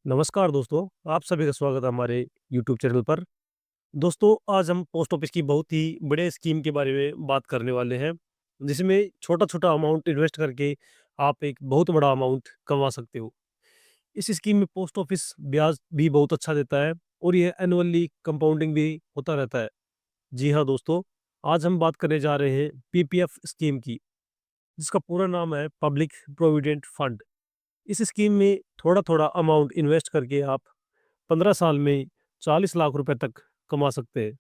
नमस्कार दोस्तों, आप सभी का स्वागत है हमारे यूट्यूब चैनल पर। दोस्तों, आज हम पोस्ट ऑफिस की बहुत ही बड़े स्कीम के बारे में बात करने वाले हैं, जिसमें छोटा-छोटा अमाउंट इन्वेस्ट करके आप एक बहुत बड़ा अमाउंट कमा सकते हो। इस स्कीम में पोस्ट ऑफिस ब्याज भी बहुत अच्छा देता है और ये एनुअली कंपाउंडिंग भी होता रहता है। जी हाँ दोस्तों, आज हम बात करने जा रहे हैं पीपीएफ स्कीम की, जिसका पूरा नाम है पब्लिक प्रोविडेंट फंड। इस स्कीम में थोड़ा-थोड़ा अमाउंट इन्वेस्ट करके आप 15 साल में 40 लाख रुपए तक कमा सकते हैं।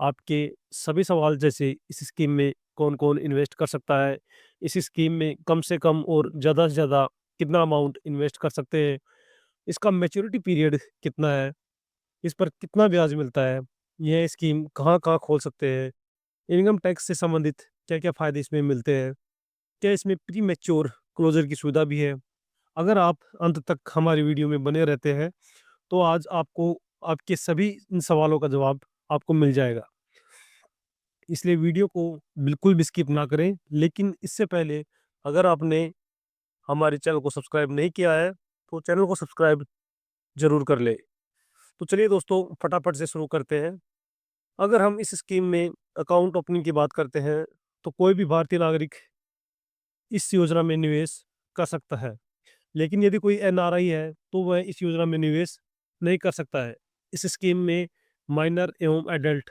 आपके सभी सवाल जैसे इस स्कीम में कौन-कौन इन्वेस्ट कर सकता है? इस स्कीम में कम से कम और ज़्यादा से ज़्यादा कितना अमाउंट इन्वेस्ट कर सकते हैं? इसका मैच्योरिटी पीरियड कितना है? इस पर कितना ब्याज मिलता है? यह स्कीम कहाँ-कहाँ खोल सकते हैं? इनकम टैक्स से संबंधित क्या-क्या फ़ायदे इसमें मिलते हैं? क्या इसमें प्री मैच्योर क्लोज़र की सुविधा भी है? अगर आप अंत तक हमारी वीडियो में बने रहते हैं, तो आज आपको आपके सभी इन सवालों का जवाब आपको मिल जाएगा। इसलिए वीडियो को बिल्कुल भी स्किप ना करें। लेकिन इससे पहले अगर आपने हमारे चैनल को सब्सक्राइब नहीं किया है, तो चैनल को सब्सक्राइब ज़रूर कर लें। तो चलिए दोस्तों, फटाफट से शुरू करते हैं। अगर हम इस स्कीम में अकाउंट ओपनिंग की बात करते हैं, तो कोई भी भारतीय नागरिक इस योजना में निवेश कर सकता है। लेकिन यदि कोई एनआरआई है, तो वह इस योजना में निवेश नहीं कर सकता है। इस स्कीम में माइनर एवं एडल्ट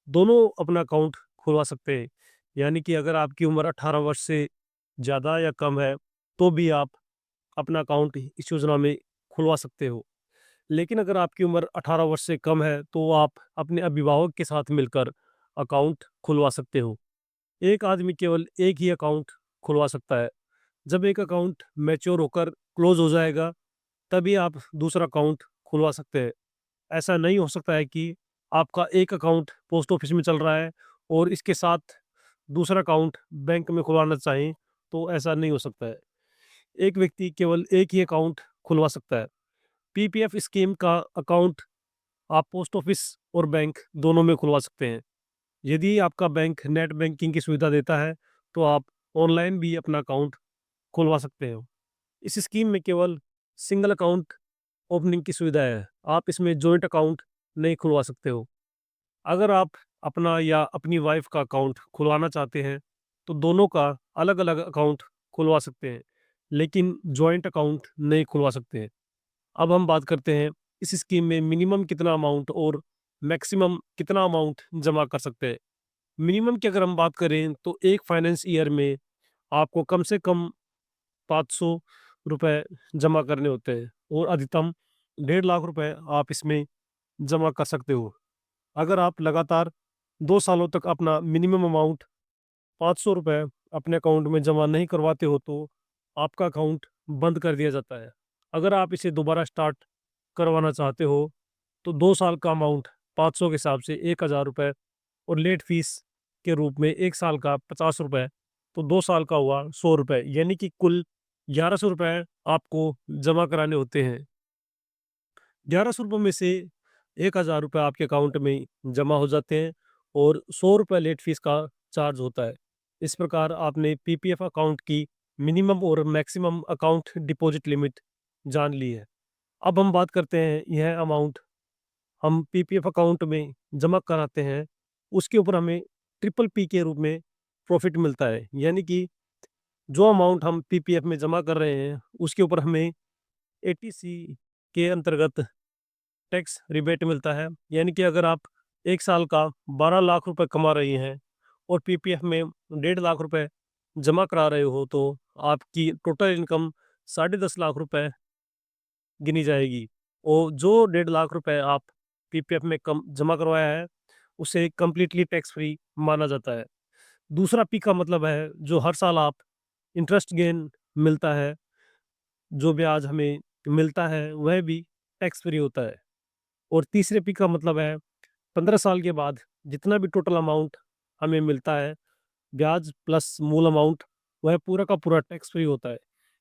दोनों अपना अकाउंट खुलवा सकते हैं। यानी कि अगर आपकी उम्र 18 वर्ष से ज़्यादा या कम है, तो भी आप अपना अकाउंट इस योजना में खुलवा सकते हो। लेकिन अगर आपकी उम्र 18 वर्ष से कम है, तो आप अपने अभिभावक के साथ मिलकर अकाउंट खुलवा सकते हो। एक आदमी केवल एक ही अकाउंट खुलवा सकता है। जब एक अकाउंट मैच्योर होकर क्लोज हो जाएगा, तभी आप दूसरा अकाउंट खुलवा सकते हैं। ऐसा नहीं हो सकता है कि आपका एक अकाउंट पोस्ट ऑफिस में चल रहा है और इसके साथ दूसरा अकाउंट बैंक में खुलवाना चाहें, तो ऐसा नहीं हो सकता है। एक व्यक्ति केवल एक ही अकाउंट खुलवा सकता है। पीपीएफ स्कीम का अकाउंट आप पोस्ट ऑफिस और बैंक दोनों में खुलवा सकते हैं। यदि आपका बैंक नेट बैंकिंग की सुविधा देता है, तो आप ऑनलाइन भी अपना अकाउंट खुलवा सकते हो। इस स्कीम में केवल सिंगल अकाउंट ओपनिंग की सुविधा है। आप इसमें जॉइंट अकाउंट नहीं खुलवा सकते हो। अगर आप अपना या अपनी वाइफ का अकाउंट खुलवाना चाहते हैं, तो दोनों का अलग-अलग अकाउंट खुलवा सकते हैं, लेकिन जॉइंट अकाउंट नहीं खुलवा सकते हैं। अब हम बात करते हैं इस स्कीम में मिनिमम कितना अमाउंट और मैक्सिमम कितना अमाउंट जमा कर सकते हैं। मिनिमम की अगर हम बात करें, तो एक फाइनेंस ईयर में आपको कम से कम 500 रुपए जमा करने होते हैं और अधिकतम 1.5 लाख रुपए आप इसमें जमा कर सकते हो। अगर आप लगातार 2 सालों तक अपना मिनिमम अमाउंट 500 रुपए अपने अकाउंट में जमा नहीं करवाते हो, तो आपका अकाउंट बंद कर दिया जाता है। अगर आप इसे दोबारा स्टार्ट करवाना चाहते हो, तो 2 साल का अमाउंट 500 के हिसाब से 1000 रुपए और लेट फीस के रूप में 1 साल का 50 रुपए, तो 2 साल का हुआ 100 रुपए, यानी कि कुल 1100 रुपए आपको जमा कराने होते हैं। 1100 रुपए में से 1000 रुपए आपके अकाउंट में जमा हो जाते हैं और 100 रुपए लेट फीस का चार्ज होता है। इस प्रकार आपने पीपीएफ अकाउंट की मिनिमम और मैक्सिमम अकाउंट डिपॉजिट लिमिट जान ली है। अब हम बात करते हैं यह अमाउंट हम पीपीएफ अकाउंट में जमा कराते हैं, उसके ऊपर हमें ट्रिपल पी के रूप में प्रॉफ़िट मिलता है। यानी कि जो अमाउंट हम पीपीएफ में जमा कर रहे हैं, उसके ऊपर हमें एटीसी के अंतर्गत टैक्स रिबेट मिलता है। यानी कि अगर आप 1 साल का 12 लाख रुपए कमा रही हैं और पीपीएफ में 1.5 लाख रुपए जमा करा रहे हो, तो आपकी टोटल इनकम साढ़े 10 लाख रुपए गिनी जाएगी और जो 1.5 लाख रुपए आप पीपीएफ में कम जमा करवाया है, उसे कंप्लीटली टैक्स फ्री माना जाता है। दूसरा पी का मतलब है जो हर साल आप इंटरेस्ट गेन मिलता है, जो ब्याज हमें मिलता है, वह भी टैक्स फ्री होता है। और तीसरे पी का मतलब है 15 साल के बाद जितना भी टोटल अमाउंट हमें मिलता है, ब्याज प्लस मूल अमाउंट, वह पूरा का पूरा टैक्स फ्री होता है।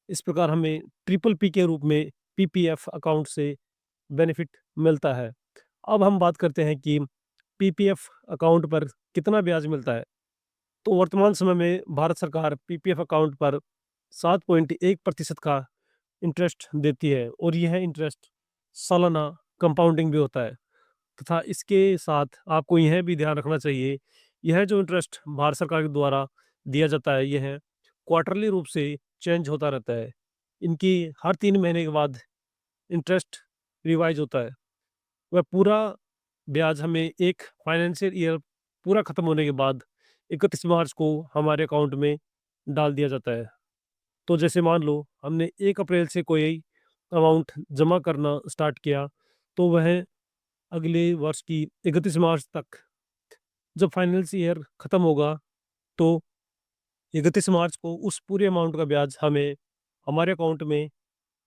इस प्रकार हमें ट्रिपल पी के रूप में पीपीएफ अकाउंट से बेनिफिट मिलता है। अब हम बात करते हैं कि पीपीएफ अकाउंट पर कितना ब्याज मिलता है। तो वर्तमान समय में भारत सरकार पीपीएफ अकाउंट पर 7.1% का इंटरेस्ट देती है और यह इंटरेस्ट सालाना कंपाउंडिंग भी होता है, तथा इसके साथ आपको यह भी ध्यान रखना चाहिए, यह जो इंटरेस्ट भारत सरकार के द्वारा दिया जाता है, यह क्वार्टरली रूप से चेंज होता रहता है। इनकी हर 3 महीने के बाद इंटरेस्ट रिवाइज़ होता है। वह पूरा ब्याज हमें एक फाइनेंशियल ईयर पूरा खत्म होने के बाद 31 मार्च को हमारे अकाउंट में डाल दिया जाता है। तो जैसे मान लो हमने 1 अप्रैल से कोई अमाउंट जमा करना स्टार्ट किया, तो वह अगले वर्ष की 31 मार्च तक, जब फाइनेंशियल ईयर खत्म होगा, तो 31 मार्च को उस पूरे अमाउंट का ब्याज हमें हमारे अकाउंट में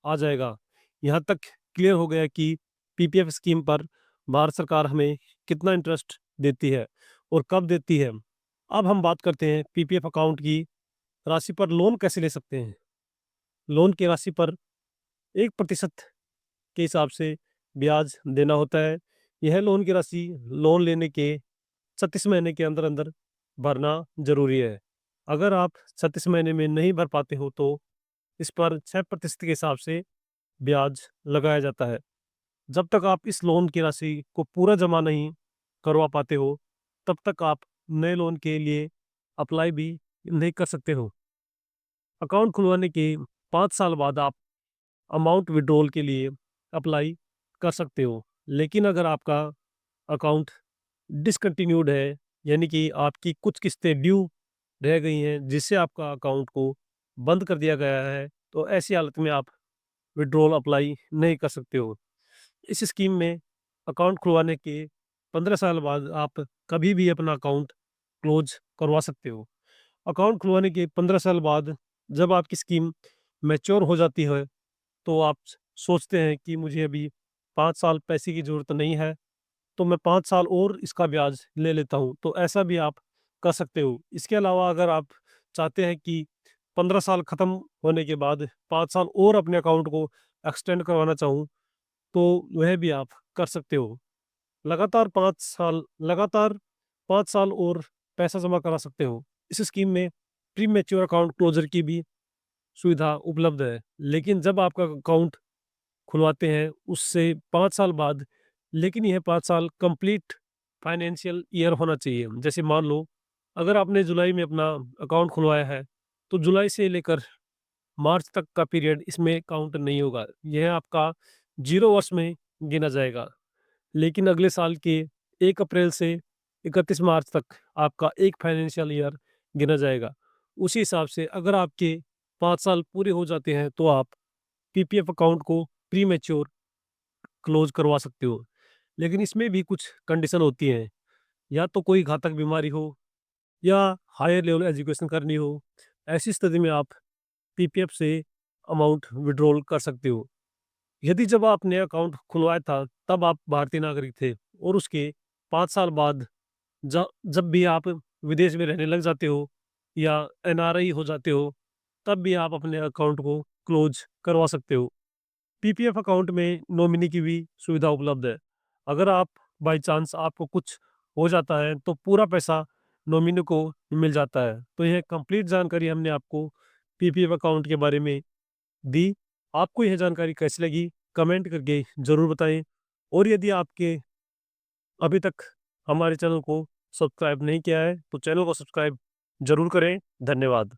आ जाएगा। यहाँ तक क्लियर हो गया कि पीपीएफ स्कीम पर भारत सरकार हमें कितना इंटरेस्ट देती है और कब देती है। अब हम बात करते हैं पीपीएफ अकाउंट की राशि पर लोन कैसे ले सकते हैं। लोन की राशि पर 1% के हिसाब से ब्याज देना होता है। यह लोन की राशि लोन लेने के 36 महीने के अंदर-अंदर भरना ज़रूरी है। अगर आप 36 महीने में नहीं भर पाते हो, तो इस पर 6% के हिसाब से ब्याज लगाया जाता है। जब तक आप इस लोन की राशि को पूरा जमा नहीं करवा पाते हो, तब तक आप नए लोन के लिए अप्लाई भी नहीं कर सकते हो। अकाउंट खुलवाने के 5 साल बाद आप अमाउंट विथड्रॉल के लिए अप्लाई कर सकते हो। लेकिन अगर आपका अकाउंट डिसकंटिन्यूड है, यानी कि आपकी कुछ किस्तें ड्यू रह गई हैं, जिससे आपका अकाउंट को बंद कर दिया गया है, तो ऐसी हालत में आप विथड्रॉल अप्लाई नहीं कर सकते हो। इस स्कीम में अकाउंट खुलवाने के 15 साल बाद आप कभी भी अपना अकाउंट क्लोज करवा सकते हो। अकाउंट खुलवाने के 15 साल बाद जब आपकी स्कीम मैच्योर हो जाती है, तो आप सोचते हैं कि मुझे अभी 5 साल पैसे की ज़रूरत नहीं है, तो मैं 5 साल और इसका ब्याज ले लेता हूँ, तो ऐसा भी आप कर सकते हो। इसके अलावा अगर आप चाहते हैं कि 15 साल ख़त्म होने के बाद 5 साल और अपने अकाउंट को एक्सटेंड करवाना चाहूँ, तो वह भी आप कर सकते हो। लगातार 5 साल और पैसा जमा करा सकते हो। इस स्कीम में प्री मैच्योर अकाउंट क्लोज़र की भी सुविधा उपलब्ध है। लेकिन जब आपका अकाउंट खुलवाते हैं उससे 5 साल बाद, लेकिन यह 5 साल कंप्लीट फाइनेंशियल ईयर होना चाहिए। जैसे मान लो अगर आपने जुलाई में अपना अकाउंट खुलवाया है, तो जुलाई से लेकर मार्च तक का पीरियड इसमें काउंट नहीं होगा। यह आपका 0 वर्ष में गिना जाएगा। लेकिन अगले साल के 1 अप्रैल से 31 मार्च तक आपका एक फाइनेंशियल ईयर गिना जाएगा। उसी हिसाब से अगर आपके 5 साल पूरे हो जाते हैं, तो आप पीपीएफ अकाउंट को प्री मैच्योर क्लोज़ करवा सकते हो। लेकिन इसमें भी कुछ कंडीशन होती हैं, या तो कोई घातक बीमारी हो या हायर लेवल एजुकेशन करनी हो, ऐसी स्थिति में आप पीपीएफ से अमाउंट विथड्रॉल कर सकते हो। यदि जब आपने अकाउंट खुलवाया था, तब आप भारतीय नागरिक थे और उसके 5 साल बाद जब भी आप विदेश में रहने लग जाते हो या एनआरआई हो जाते हो, तब भी आप अपने अकाउंट को क्लोज़ करवा सकते हो। पीपीएफ अकाउंट में नॉमिनी की भी सुविधा उपलब्ध है। अगर आप बाय चांस आपको कुछ हो जाता है, तो पूरा पैसा नॉमिनी को मिल जाता है। तो यह कंप्लीट जानकारी हमने आपको पीपीएफ अकाउंट के बारे में दी। आपको यह जानकारी कैसी लगी? कमेंट करके ज़रूर बताएँ, और यदि आपके अभी तक हमारे चैनल को सब्सक्राइब नहीं किया है, तो चैनल को सब्सक्राइब ज़रूर करें। धन्यवाद।